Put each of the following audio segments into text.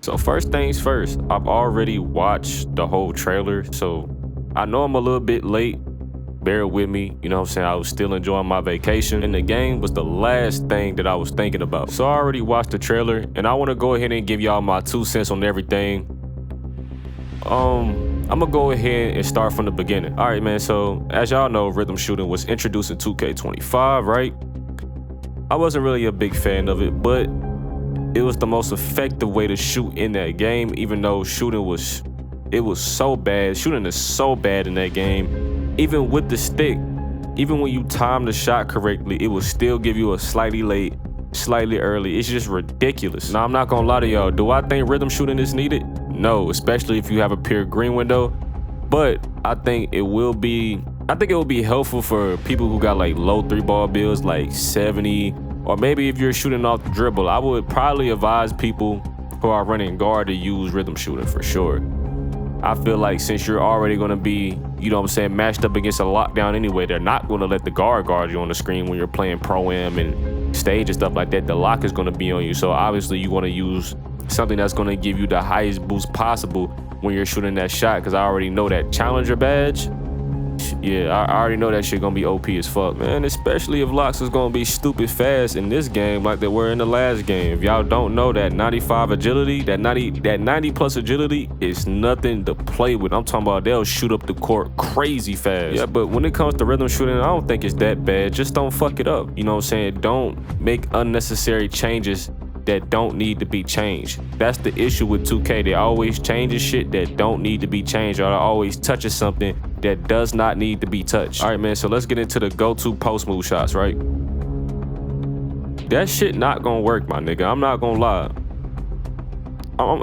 So first things first, I've already watched the whole trailer, so I know I'm a little bit late. Bear with me, you know what I'm saying? I was still enjoying my vacation, and the game was the last thing that I was thinking about. So I already watched the trailer, and I want to go ahead and give y'all my 2 cents on everything. I'm gonna go ahead and start from the beginning. All right, man, so as y'all know, rhythm shooting was introduced in 2K25, right? I wasn't really a big fan of it, but it was the most effective way to shoot in that game, even though shooting was so bad. Shooting is so bad in that game. Even with the stick, even when you time the shot correctly, it will still give you a slightly late, slightly early. It's just ridiculous. Now, I'm not gonna lie to y'all. Do I think rhythm shooting is needed? No, especially if you have a pure green window. But I think it will be helpful for people who got like low 3-ball builds, like 70, or maybe if you're shooting off the dribble. I would probably advise people who are running guard to use rhythm shooting for sure. I feel like since you're already gonna be, you know what I'm saying, matched up against a lockdown anyway, they're not gonna let the guard you on the screen when you're playing Pro-Am and stage and stuff like that. The lock is gonna be on you. So obviously you wanna use something that's gonna give you the highest boost possible when you're shooting that shot, because I already know that challenger badge, yeah, I already know that shit gonna be OP as fuck, man. Especially if locks is gonna be stupid fast in this game like they were in the last game. If y'all don't know, that 95 agility, that 90 plus agility is nothing to play with. I'm talking about they'll shoot up the court crazy fast. Yeah, but when it comes to rhythm shooting, I don't think it's that bad. Just don't fuck it up. You know what I'm saying? Don't make unnecessary changes that don't need to be changed. That's the issue with 2K. They always changing shit that don't need to be changed, or they're always touching something that does not need to be touched. All right, man, so let's get into the go-to post move shots, right? That shit not gonna work, my nigga. I'm not gonna lie.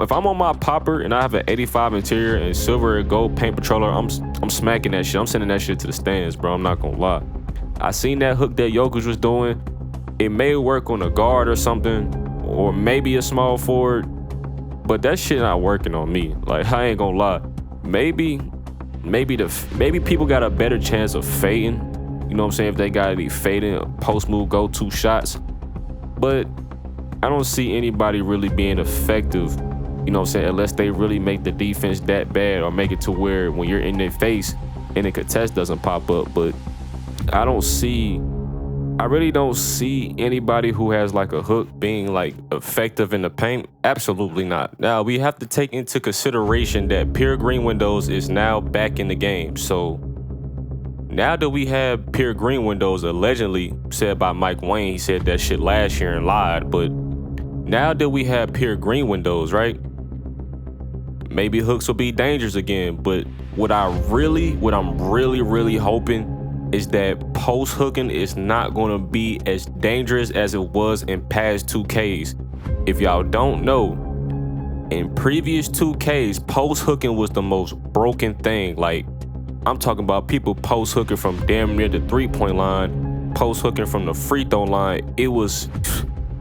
If I'm on my popper and I have an 85 interior and silver and gold paint patroller, I'm smacking that shit. I'm sending that shit to the stands, bro. I'm not gonna lie. I seen that hook that Jokic was doing. It may work on a guard or something, or maybe a small forward, but that shit not working on me. Like, I ain't gonna lie. Maybe people got a better chance of fading. You know what I'm saying? If they got any fading post move go-to shots, but I don't see anybody really being effective. You know what I'm saying? Unless they really make the defense that bad, or make it to where when you're in their face and the contest doesn't pop up. But I really don't see anybody who has like a hook being like effective in the paint. Absolutely not. Now, we have to take into consideration that pure green windows is now back in the game. So now that we have pure green windows, allegedly said by Mike Wayne, he said that shit last year and lied, but now that we have pure green windows, right? Maybe hooks will be dangerous again, but what I'm really hoping is that post hooking is not going to be as dangerous as it was in past 2Ks. If y'all don't know, in previous 2Ks, post hooking was the most broken thing. Like, I'm talking about people post hooking from damn near the 3-point line, post hooking from the free throw line. It was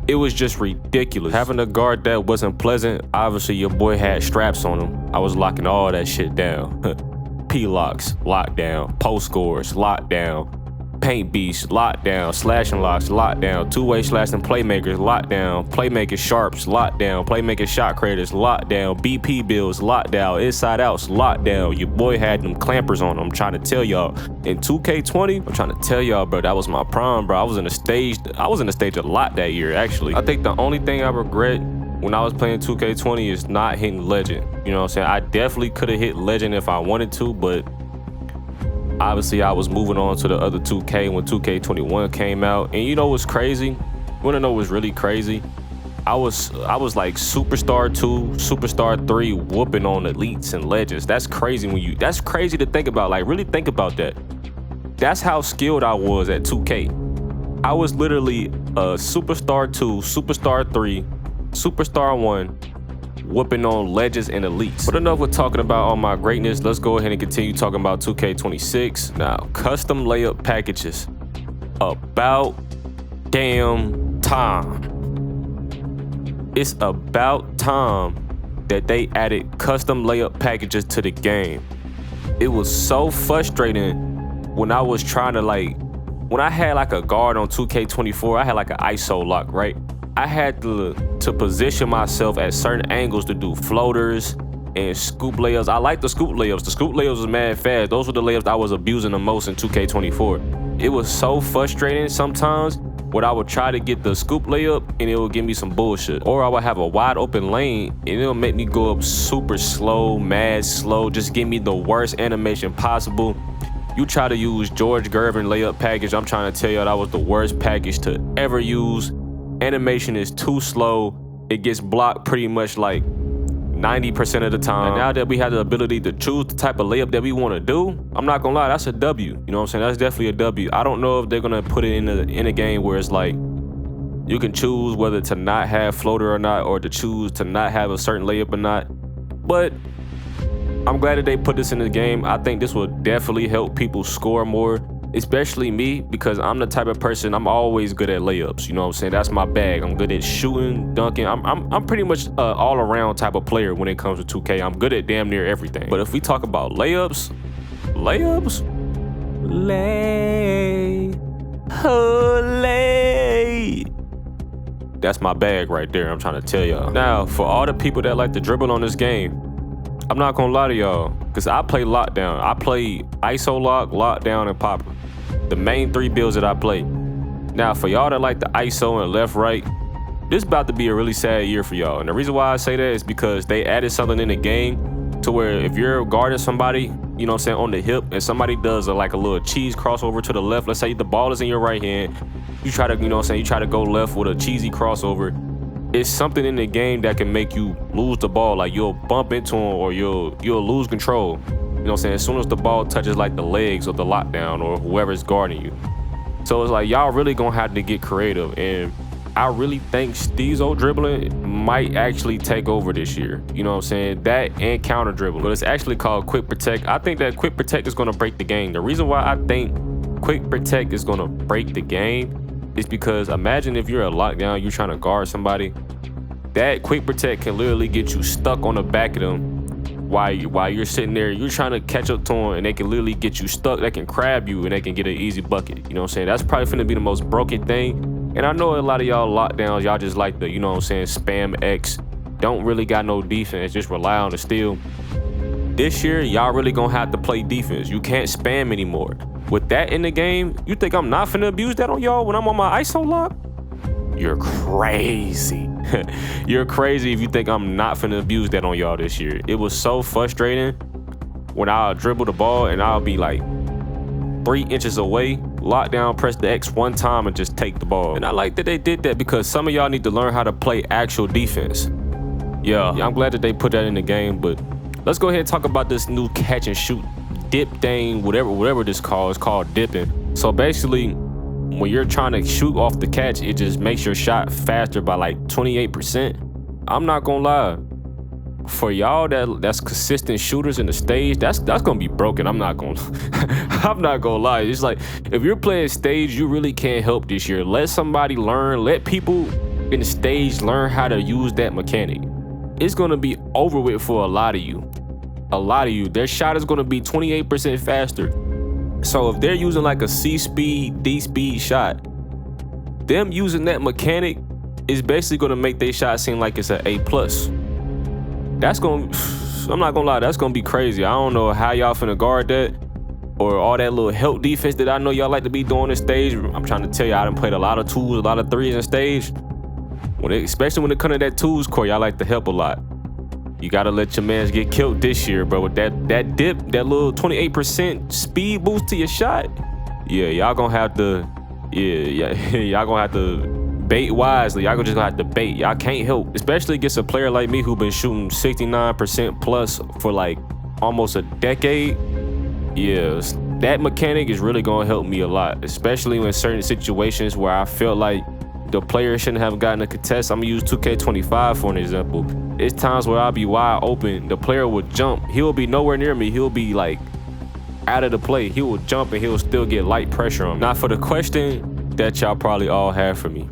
just ridiculous. Having a guard that wasn't pleasant, obviously your boy had straps on him. I was locking all that shit down. P-locks, lockdown, post scores, lockdown, paint beasts, lockdown, slashing locks, lockdown, two-way slashing playmakers, lockdown, playmaker sharps, lockdown, playmaker shot creators, lockdown, BP builds, lockdown, inside outs, lockdown. Your boy had them clampers on him. I'm trying to tell y'all. In 2K20, I'm trying to tell y'all, bro, that was my prime, bro. I was in the stage a lot that year, actually. I think the only thing I regret when I was playing 2K20 is not hitting legend. You know what I'm saying? I definitely could have hit legend if I wanted to, but obviously I was moving on to the other 2K when 2K21 came out. And you know what's crazy? You wanna know what's really crazy? I was like Superstar 2, Superstar 3 whooping on elites and legends. That's crazy that's crazy to think about. Like, really think about that. That's how skilled I was at 2K. I was literally a Superstar 2, Superstar 3, Superstar 1, whooping on legends and elites. But enough with talking about all my greatness. Let's go ahead and continue talking about 2K26. Now, custom layup packages. About damn time. It's about time that they added custom layup packages to the game. It was so frustrating when I was trying to when I had like a guard on 2K24, I had like an ISO lock, right? I had to position myself at certain angles to do floaters and scoop layups. I like the scoop layups. The scoop layups was mad fast. Those were the layups I was abusing the most in 2K24. It was so frustrating sometimes when I would try to get the scoop layup and it would give me some bullshit. Or I would have a wide open lane and it'll make me go up super slow, mad slow, just give me the worst animation possible. You try to use George Gervin layup package, I'm trying to tell you that was the worst package to ever use. Animation is too slow. It gets blocked pretty much like 90% of the time. And now that we have the ability to choose the type of layup that we want to do, I'm not gonna lie, that's a W. You know what I'm saying? That's definitely a W. I don't know if they're gonna put it in a game where it's like you can choose whether to not have floater or not, or to choose to not have a certain layup or not. But I'm glad that they put this in the game. I think this will definitely help people score more, especially me, because I'm the type of person, I'm always good at layups. You know what I'm saying? That's my bag. I'm good at shooting, dunking. I'm pretty much an all-around type of player when it comes to 2K. I'm good at damn near everything. But if we talk about layups, that's my bag right there. I'm trying to tell y'all. Now, for all the people that like to dribble on this game, I'm not gonna lie to y'all, because I play lockdown. I play ISO lock, lockdown, and popper. The main 3 builds that I play. Now, for y'all that like the ISO and left, right, this is about to be a really sad year for y'all. And the reason why I say that is because they added something in the game to where if you're guarding somebody, you know what I'm saying, on the hip, and somebody does like a little cheese crossover to the left, let's say the ball is in your right hand, you try to, you know what I'm saying, you try to go left with a cheesy crossover. It's something in the game that can make you lose the ball. Like you'll bump into him or you'll lose control. You know what I'm saying? As soon as the ball touches like the legs of the lockdown or whoever's guarding you. So it's like y'all really gonna have to get creative. And I really think Steezo dribbling might actually take over this year. You know what I'm saying? That and counter dribbling. But it's actually called quick protect. I think that quick protect is gonna break the game. The reason why I think quick protect is gonna break the game is because imagine if you're a lockdown, you're trying to guard somebody. That quick protect can literally get you stuck on the back of them while you're sitting there. You're trying to catch up to them, and they can literally get you stuck. They can crab you, and they can get an easy bucket. You know what I'm saying? That's probably finna be the most broken thing. And I know a lot of y'all lockdowns, y'all just like the, you know what I'm saying, spam X. Don't really got no defense, just rely on the steal. This year, y'all really gonna have to play defense. You can't spam anymore. With that in the game, you think I'm not finna abuse that on y'all when I'm on my ISO lock? You're crazy. You're crazy if you think I'm not finna abuse that on y'all this year. It was so frustrating when I'll dribble the ball and I'll be like 3 inches away, lock down, press the X one time and just take the ball. And I like that they did that because some of y'all need to learn how to play actual defense. Yeah, I'm glad that they put that in the game, but let's go ahead and talk about this new catch and shoot dip thing, whatever this called. It's called dipping. So basically, when you're trying to shoot off the catch, it just makes your shot faster by like 28%. I'm not gonna lie. For y'all that's consistent shooters in the stage, that's gonna be broken. I'm not gonna lie. It's like if you're playing stage, you really can't help this year. Let somebody learn, let people in the stage learn how to use that mechanic. It's gonna be over with for a lot of you. Their shot is gonna be 28% faster. So if they're using like a C speed, D speed shot, them using that mechanic is basically gonna make their shot seem like it's an A+. That's gonna, I'm not gonna lie, that's gonna be crazy. I don't know how y'all finna guard that or all that little help defense that I know y'all like to be doing in stage. I'm trying to tell y'all, I done played a lot of twos, a lot of threes in stage. Especially when it comes to that twos core, y'all like to help a lot. You gotta let your mans get killed this year, bro. With that dip, that little 28% speed boost to your shot. Yeah, y'all gonna have to, y'all gonna have to bait wisely. Y'all just gonna have to bait. Y'all can't help, especially against a player like me who been shooting 69% plus for like almost a decade. Yeah, that mechanic is really gonna help me a lot, especially in certain situations where I feel like the player shouldn't have gotten a contest. I'm gonna use 2K25 for an example. It's times where I'll be wide open, the player will jump, he'll be nowhere near me, he'll be like out of the play, he will jump and he'll still get light pressure on me. Now for the question that y'all probably all have for me,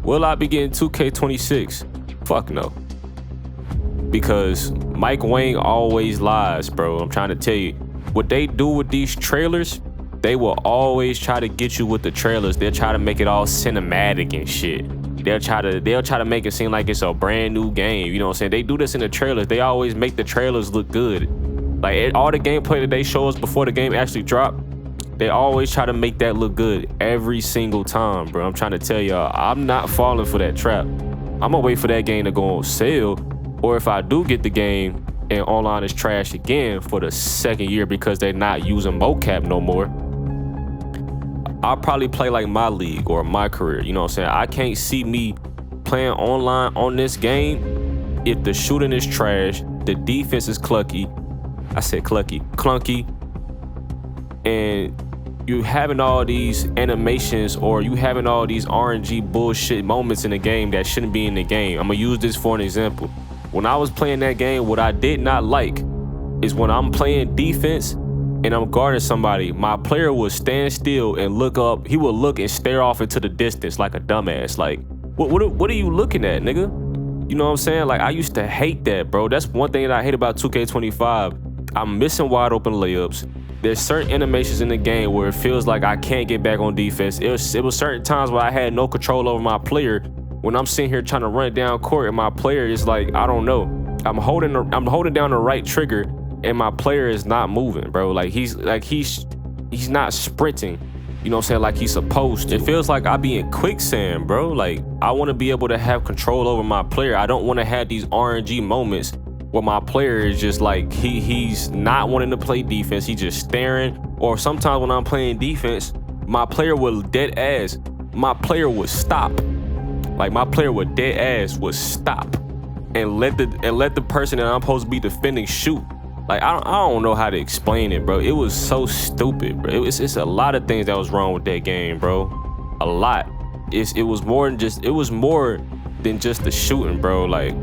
will I be getting 2K26? Fuck no. Because Mike Wang always lies, bro. I'm trying to tell you, what they do with these trailers, they will always try to get you with the trailers. They'll try to make it all cinematic and shit. they'll try to make it seem like it's a brand new game. You know what I'm saying? They do this in the trailers. They always make the trailers look good. Like all the gameplay that they show us before the game actually drop, they always try to make that look good every single time, bro. I'm trying to tell y'all, I'm not falling for that trap. I'm gonna wait for that game to go on sale, or if I do get the game and online is trash again for the second year because they're not using mocap no more, I'll probably play like my league or my career. You know what I'm saying? I can't see me playing online on this game if the shooting is trash, the defense is clunky. I said clunky, and you having all these animations or you having all these RNG bullshit moments in the game that shouldn't be in the game. I'm gonna use this for an example. When I was playing that game, what I did not like is when I'm playing defense and I'm guarding somebody, my player would stand still and look up. He would look and stare off into the distance like a dumbass. Like, what are you looking at, nigga? You know what I'm saying? Like, I used to hate that, bro. That's one thing that I hate about 2K25. I'm missing wide open layups. There's certain animations in the game where it feels like I can't get back on defense. It was certain times where I had no control over my player. When I'm sitting here trying to run down court and my player is like, I don't know. I'm holding down the right trigger and my player is not moving, bro. Like he's not sprinting. You know what I'm saying? Like he's supposed to. It feels like I be in quicksand, bro. Like I want to be able to have control over my player. I don't want to have these RNG moments where my player is just like he's not wanting to play defense. He's just staring. Or sometimes when I'm playing defense, my player will dead ass. My player would stop. Like my player would dead ass would stop and let the person that I'm supposed to be defending shoot. Like I don't know how to explain it, bro. It was so stupid, bro. It's a lot of things that was wrong with that game, bro. A lot. It was more than just the shooting, bro. Like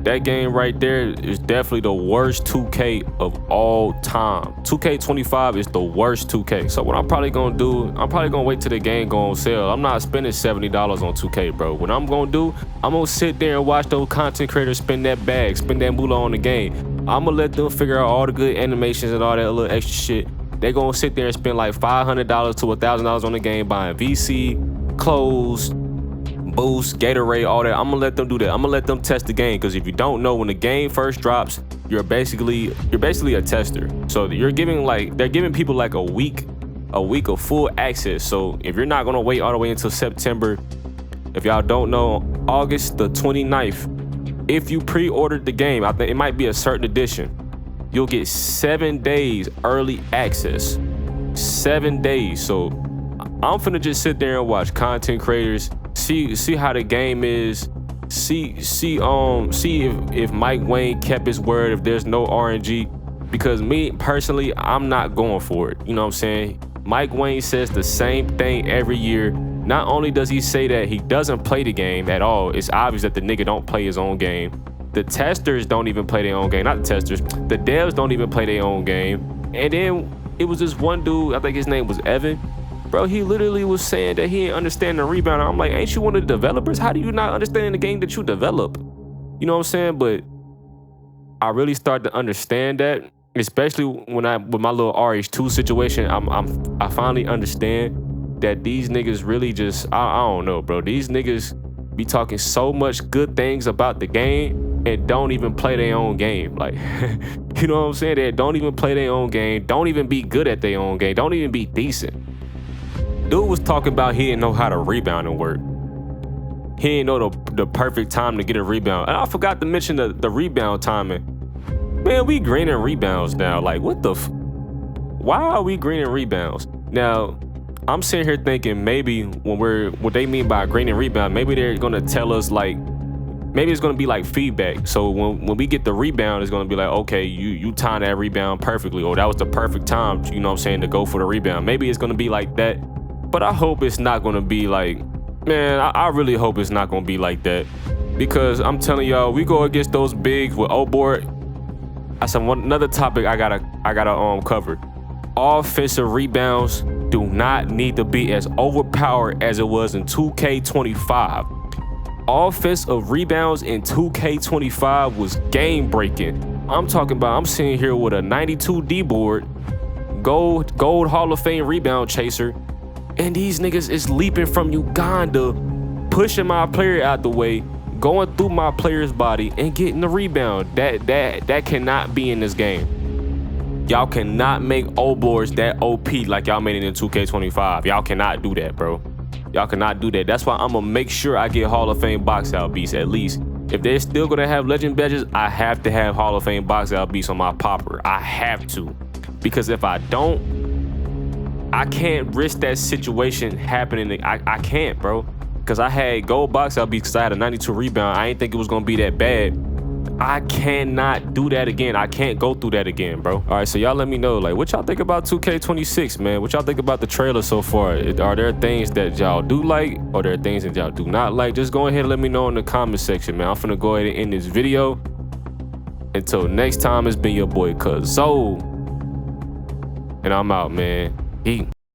that game right there is definitely the worst 2K of all time. 2K25 is the worst 2K. So what I'm probably gonna do, I'm probably gonna wait till the game go on sale. I'm not spending $70 on 2K, bro. What I'm gonna do, I'm gonna sit there and watch those content creators spend that bag, spend that moolah on the game. I'm gonna let them figure out all the good animations and all that little extra shit. They're gonna sit there and spend like $500 to $1,000 on the game buying VC, clothes, boost, Gatorade, all that. I'm gonna let them do that. I'm gonna let them test the game, because if you don't know, when the game first drops, you're basically a tester. So they're giving people like a week of full access. So if you're not gonna wait all the way until September, if y'all don't know, August the 29th, if you pre-ordered the game, I think it might be a certain edition, you'll get 7 days early access. 7 days. So I'm finna just sit there and watch content creators, see how the game is, see if Mike Wayne kept his word, if there's no RNG. Because me personally, I'm not going for it. You know what I'm saying? Mike Wayne says the same thing every year. Not only does he say that he doesn't play the game at all, it's obvious that the nigga don't play his own game. The testers don't even play their own game. Not the testers, the devs don't even play their own game. And then it was this one dude, I think his name was Evan. Bro, he literally was saying that he didn't understand the rebound. I'm like, ain't you one of the developers? How do you not understand the game that you develop? You know what I'm saying? But I really started to understand that, especially when with my little RH2 situation. I finally understand that these niggas really just, I don't know, bro. These niggas be talking so much good things about the game and don't even play their own game. Like, you know what I'm saying? They don't even play their own game, don't even be good at their own game, don't even be decent. Dude was talking about he didn't know how to rebound and work. He didn't know the perfect time to get a rebound. And I forgot to mention the rebound timing. Man, we greening rebounds now. Like, what the why are we greening rebounds? Now, I'm sitting here thinking maybe what they mean by green and rebound, maybe they're gonna tell us like, maybe it's gonna be like feedback. So when we get the rebound, it's gonna be like, okay, you timed that rebound perfectly, or that was the perfect time, you know what I'm saying, to go for the rebound. Maybe it's gonna be like that, but I hope it's not gonna be like, man, I really hope it's not gonna be like that, because I'm telling y'all, we go against those bigs with O-board. That's another topic I gotta cover. Offensive rebounds do not need to be as overpowered as it was in 2K25. Offensive rebounds in 2K25 was game breaking. I'm talking about, I'm sitting here with a 92 D board, gold Hall of Fame rebound chaser, and these niggas is leaping from Uganda pushing my player out the way, going through my player's body and getting the rebound. That cannot be in this game. Y'all cannot make old boards that OP like y'all made it in 2K25. Y'all cannot do that, bro. Y'all cannot do that. That's why I'm gonna make sure I get Hall of Fame box out beasts at least. If they're still gonna have legend badges, I have to have Hall of Fame box out beasts on my popper. I have to. Because if I don't, I can't risk that situation happening. I can't, bro. Because I had gold box out beasts because I had a 92 rebound. I didn't think it was gonna be that bad. I cannot do that again. I can't go through that again, bro. All right, so y'all let me know, like, what y'all think about 2K26, man? What y'all think about the trailer so far? Are there things that y'all do like, or there are things that y'all do not like? Just go ahead and let me know in the comment section, man. I'm finna go ahead and end this video. Until next time, it's been your boy Cuz. And I'm out, man. Peace.